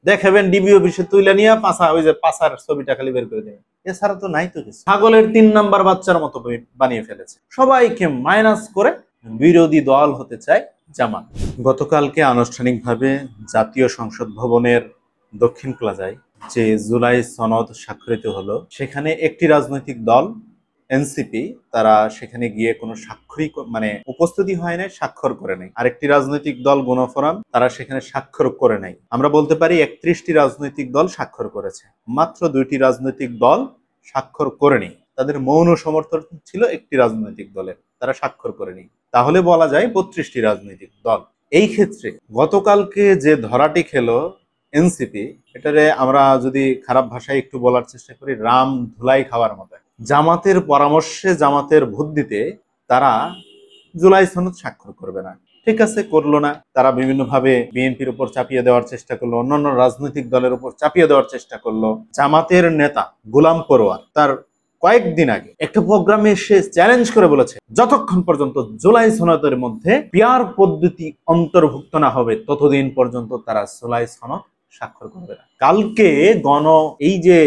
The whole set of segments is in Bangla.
দেখাবেন ডিবি অফিসে তুলে নিয়ে পাশা ওই যে পাশার ছবিটা খালি বের করে দেবেন। এছাড়া তো নাই তো কিছু। ছাগলের 3 নাম্বার বাচ্চার মতো বানিয়ে ফেলেছে, সবাইকে মাইনাস করে বিরোধী দল হতে চায় জামাত। গতকালকে আনুষ্ঠানিকভাবে জাতীয় সংসদ ভবনের দক্ষিণ প্লাজায় যে জুলাই সনদ স্বাক্ষরিত হলো, সেখানে একটি রাজনৈতিক দল এনসিপি তারা সেখানে গিয়ে কোনো স্বাক্ষরই মানে উপস্থিতি হয় নাই, স্বাক্ষর করে নাই। আরেকটি রাজনৈতিক দল গণফোরাম তারা সেখানে স্বাক্ষর করে নাই। আমরা বলতে পারি 31টি রাজনৈতিক দল স্বাক্ষর করেছে, মাত্র 2টি রাজনৈতিক দল স্বাক্ষর করেনি। তাদের মৌন সমর্থন ছিল একটি রাজনৈতিক দলের, তারা স্বাক্ষর করেনি। তাহলে বলা যায় 32টি রাজনৈতিক দল। এই ক্ষেত্রে গতকালকে যে ধরাটি খেলো এনসিপি, এটারে আমরা যদি খারাপ ভাষায় একটু বলার চেষ্টা করি, রাম ধুলাই খাওয়ার মতো। জামাতের পরামর্শে, জামাতের বুদ্ধিতে তারা জুলাই সনদ স্বাক্ষর করবে না। ঠিক আছে, করলো না। তারা বিভিন্নভাবে বিএনপির উপর চাপিয়ে দেওয়ার চেষ্টা করলো, অন্যান্য রাজনৈতিক দলের উপর চাপিয়ে দেওয়ার চেষ্টা করলো। জামাতের নেতা গোলাম পরোয়ার তার কয়েকদিন আগে একটা প্রোগ্রামে এসে চ্যালেঞ্জ করে বলেছে, যতক্ষণ পর্যন্ত জুলাই সনদের মধ্যে পিয়ার পদ্ধতি অন্তর্ভুক্ত না হবে ততদিন পর্যন্ত তারা জুলাই সনদ স্বাক্ষর করবে না। কালকে এই যে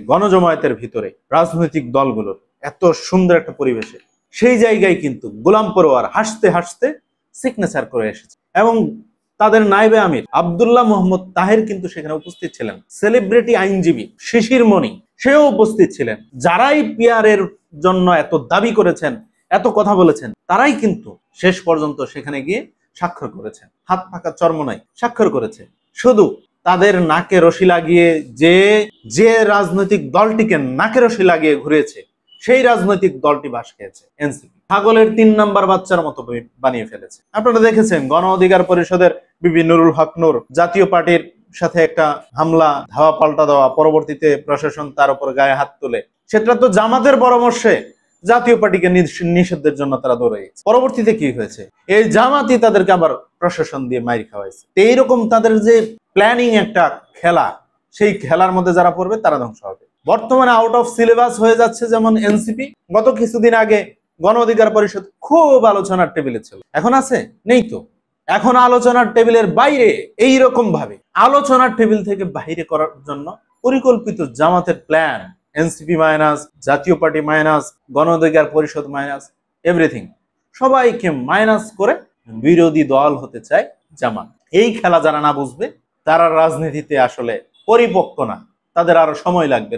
গণজমায়েতের ভিতরে রাজনৈতিক দলগুলোর এত সুন্দর একটা পরিবেশে, সেই জায়গায় কিন্তু গোলাম পরোয়ার হাসতে হাসতে সিগনেচার করে এসেছে এবং তাদের নায়েবে আমির আব্দুল্লাহ মোহাম্মদ তাহের কিন্তু সেখানে উপস্থিত ছিলেন। সেলিব্রিটি আইনজীবী শিশির মনি সেও উপস্থিত ছিলেন। যারাই পিয়ারের জন্য এত দাবি করেছেন, এত কথা বলেছেন, তারাই কিন্তু শেষ পর্যন্ত সেখানে গিয়ে স্বাক্ষর করেছেন। হাত পাকা চর্মনাই স্বাক্ষর করেছে। শুধু তাদের নাকে রশি লাগিয়ে যে রাজনৈতিক দলটিকে নাকে রশি লাগিয়ে ঘুরেছে, সেই রাজনৈতিক দলটি বাস খেয়েছে এনসিপি। ছাগলের 3 নাম্বার বাচ্চার মতো বানিয়ে ফেলেছে। আপনারা দেখেছেন গণ অধিকার পরিষদের নুরুল হক নূর জাতীয় পার্টির সাথে একটা হামলা, ধাওয়া পাল্টা দেওয়া, পরবর্তীতে প্রশাসন তার উপর গায়ে হাত তুলে, সেটা তো জামাতের পরামর্শে জাতীয় পার্টিকে নিষেধের জন্য তারা দৌড়াইছে। পরবর্তীতে কি হয়েছে, এই জামাতই তাদেরকে আবার প্রশাসন দিয়ে মাইর খাওয়াইছে। এইরকম তাদের যে প্ল্যানিং একটা খেলা, সেই খেলার মধ্যে যারা পড়বে তারা ধ্বংস হবে। বর্তমানে আউট অফ সিলেবাস হয়ে যাচ্ছে যেমন এনসিপি। গত কিছুদিন আগে গণ অধিকার পরিষদ খুব আলোচনার টেবিলে ছিল, এখন আছে? নেই তো। এখন আলোচনার টেবিলের বাইরে এইরকম ভাবে আলোচনার টেবিল থেকে বাইরে করার জন্য পরিকল্পিত জামাতের প্ল্যান, এনসিপি মাইনাস, জাতীয় পার্টি মাইনাস, গণ অধিকার পরিষদ মাইনাস, এভরিথিং সবাইকে মাইনাস করে বিরোধী দল হতে চায় জামাত। এই খেলা যারা না বুঝবে তারা রাজনীতিতে আসলে পরিপক্ক না, তাদের আরো সময় লাগবে।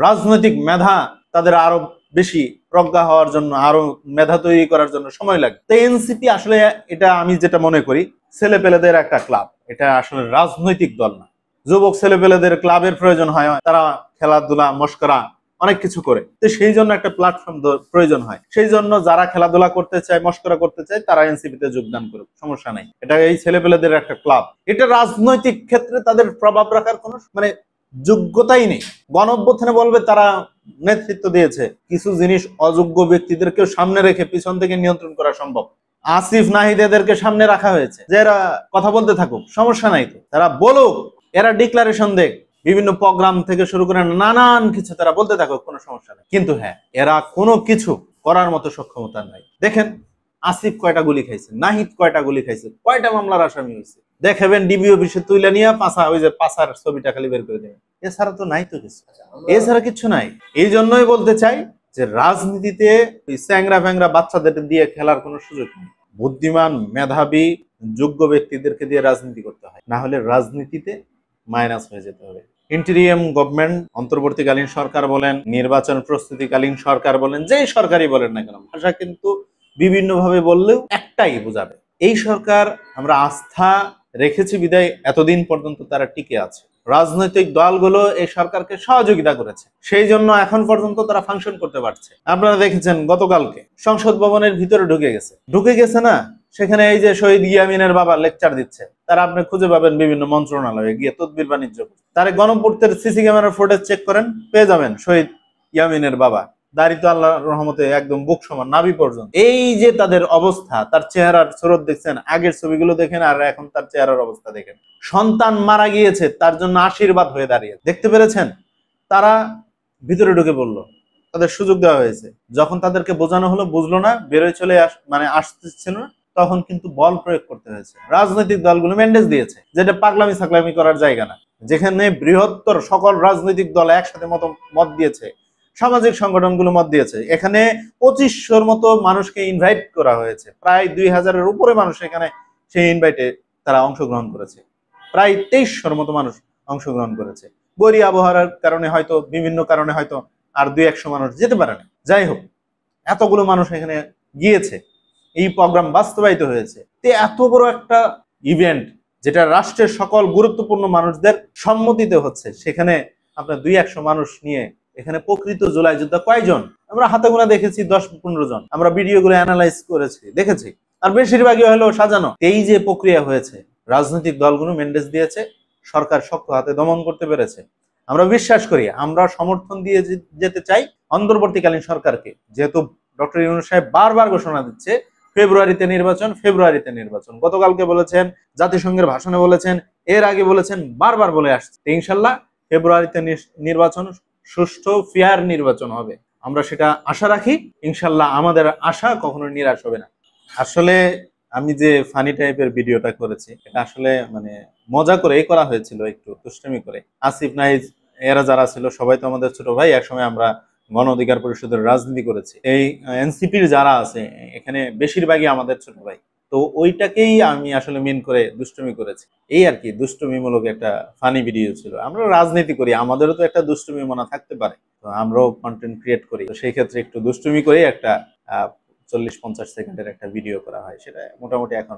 রাজনৈতিক মেধা তাদের আরো বেশি প্রজ্ঞা হওয়ার জন্য, আরো মেধা তৈরি করার জন্য সময় লাগবে। তো এনসিপি আসলে, এটা আমি যেটা মনে করি, ছেলেপেলেদের একটা ক্লাব, এটা আসলে রাজনৈতিক দল না। যুবক ছেলেপেলেদের ক্লাবের প্রয়োজন হয়, তারা খেলাধুলা মশকরা অনেক কিছু করে, তো সেই জন্য একটা প্ল্যাটফর্ম প্রয়োজন হয়। সেই জন্য যারা খেলাধুলা করতে চায়, মশকরা করতে চায়, তারা এনসিপিতে যোগদান করুক, সমস্যা নাই। এটা এই ছেলেপেলেদের একটা ক্লাব। এটা রাজনৈতিক ক্ষেত্রে তাদের প্রভাব রাখার কোনো যোগ্যতাই নেই। গণঅভ্যুত্থানে বলবে তারা নেতৃত্ব দিয়েছে, কিছু জিনিস অযোগ্য ব্যক্তিদেরকে সামনে রেখে পিছন থেকে নিয়ন্ত্রণ করা সম্ভব। আসিফ নাহিদ এদেরকে সামনে রাখা হয়েছে যে এরা কথা বলতে থাকুক, সমস্যা নাই তো, তারা বলুক, এরা ডিক্লারেশন দেখ, বিভিন্ন প্রোগ্রাম থেকে শুরু করে নানান কিছু তারা বলতে থাকুক, কোনো সমস্যা নেই। কিন্তু হ্যাঁ, এরা কোনো কিছু করার মতো সক্ষমতা নাই। দেখেন আসিফ কয়টা গুলি খাইছে, নাহিদ কয়টা গুলি খাইছে, কয়টা মামলার আসামি হয়েছে, দেখাবেন ডিবি অফিসে তুলে নিয়ে পাশার ছবিটা খালি বের করে দেবেন। এছাড়া তো নাই তো কিছু, এছাড়া কিছু নাই। এই জন্যই বলতে চাই যে রাজনীতিতে স্যাংরা ফ্যাংরা বাচ্চাদের দিয়ে খেলার কোনো সুযোগ নেই। বুদ্ধিমান, মেধাবী, যোগ্য ব্যক্তিদেরকে দিয়ে রাজনীতি করতে হয়, না হলে রাজনীতিতে মাইনাস হয়ে যেতে হবে। ইন্টেরিয়াম গভর্নমেন্ট, অন্তর্বর্তীকালীন সরকার বলেন, নির্বাচন প্রস্তুতিকালীন সরকার বলেন, যেই সরকারই বলেন না কেন, ভাষা কিন্তু বিভিন্নভাবে বললেও একটাই বোঝাবে, এই সরকার আমরা আস্থা রেখেছি বিদায় এতদিন পর্যন্ত তারা টিকে আছে। রাজনৈতিক দলগুলো এই সরকারকে সহযোগিতা করেছে, সেই জন্য এখন পর্যন্ত তারা ফাংশন করতে পারছে। আপনারা দেখেছেন গতকালকে সংসদ ভবনের ভিতরে ঢুকে গেছে না, সেখানে এই যে শহীদ ইয়ামিনের বাবা লেকচার দিচ্ছে, তারা আপনি খুঁজে পাবেন বিভিন্ন মন্ত্রণালয়ে গিয়ে তদবির বাণিজ্য। তার গণপূর্তের সিসি ক্যামেরার ফুটেজ চেক করেন, পেয়ে যাবেন শহীদ ইয়ামিনের বাবা দাড়ি তো আল্লাহর রহমতে একদম বুক সমান, নাভি পর্যন্ত। এই যে তাদের অবস্থা, তার চেহারার স্রোত দেখছেন, আগের ছবিগুলো দেখেন আর এখন তার চেহারার অবস্থা দেখেন। সন্তান মারা গিয়েছে, তার জন্য আশীর্বাদ হয়ে দাঁড়িয়ে, দেখতে পেরেছেন? তারা ভিতরে ঢুকে পড়লো, তাদের সুযোগ দেওয়া হয়েছে। যখন তাদেরকে বোঝানো হলো, বুঝলো না, বেরোয় চলে আসতেছিল না, তখন কিন্তু বল প্রয়োগ করতে হয়েছে। রাজনৈতিক দলগুলো ম্যান্ডেজ দিয়েছে, যেটা পাগলামি সাকলামি করার জায়গা না। যেখানে বৃহত্তর সকল রাজনৈতিক দল একসাথে মত দিয়েছে, সামাজিক সংগঠনগুলো মত দিয়েছে, এখানে 2500-র মতো মানুষকে ইনভাইট করা হয়েছে, প্রায় 2000-এর উপরে মানুষ এখানে সেই ইনভাইটে তারা অংশগ্রহণ করেছে, প্রায় 2300-র মতো মানুষ অংশগ্রহণ করেছে। বৈরী আবহাওয়ার কারণে হয়তো, বিভিন্ন কারণে হয়তো আর 200-100 মানুষ যেতে পারে না। যাই হোক, এতগুলো মানুষ এখানে গিয়েছে, এই প্রোগ্রাম বাস্তবায়িত হয়েছে। এত বড় একটা ইভেন্ট, যেটা রাষ্ট্রের সকল গুরুত্বপূর্ণ মানুষদের সম্মতিতে হচ্ছে, সেখানে আপনার 200-100 মানুষ নিয়ে এখানে প্রকৃত জুলাই যোদ্ধা কয়জন? আমরা হাতে গোনা দেখেছি 10-15 জন। আমরা ভিডিওগুলো অ্যানালাইজ করেছি, দেখেছি, আর বেশিরভাগই হলো সাজানো। এই যে প্রক্রিয়া হয়েছে, রাজনৈতিক দলগুলো ম্যান্ডেজ দিয়েছে, সরকার শক্ত হাতে দমন করতে পেরেছে। আমরা বিশ্বাস করি, আমরা সমর্থন দিয়ে যেতে চাই অন্তর্বর্তীকালীন সরকারকে, যেহেতু ডক্টর ইউনূস সাহেব বারবার ঘোষণা দিচ্ছে ফেব্রুয়ারিতে নির্বাচন, ফেব্রুয়ারিতে নির্বাচন। গতকালকে বলেছেন, জাতিসংঘের ভাষণে বলেছেন, এর আগে বলেছেন, বারবার বলে আসছে। ইনশাল্লাহ ফেব্রুয়ারিতে নির্বাচন, সুষ্ঠু ফেয়ার নির্বাচন হবে, আমরা সেটা আশা রাখি। ইনশাল্লাহ আমাদের আশা কখনো নিরাশ হবে না। আসলে আমি যে ফানি টাইপের ভিডিওটা করেছি, এটা আসলে মানে মজা করেই করা হয়েছিল, একটু দুষ্টামি করে। আসিফ নাইজ এরা যারা ছিল সবাই তো আমাদের ছোট ভাই, একসময় আমরা গণ অধিকার পরিষদের রাজনীতি করেছি। এই এনসিপির যারা আছে এখানে বেশিরভাগই আমাদের ছোট ভাই, তো ওইটাকেই আমি আসলে মেন করে দুষ্টুমি করেছি। এই আর কি, দুষ্টুমিমূলক একটা ফানি ভিডিও ছিল। আমরা রাজনীতি করি, আমাদেরও তো একটা দুষ্টুমি মনে থাকতে পারে, তো আমরাও কন্টেন্ট ক্রিয়েট করি, তো সেই ক্ষেত্রে একটু দুষ্টুমি করে একটা 40-50 সেকেন্ডের একটা ভিডিও করা হয়, সেটা মোটামুটি এখন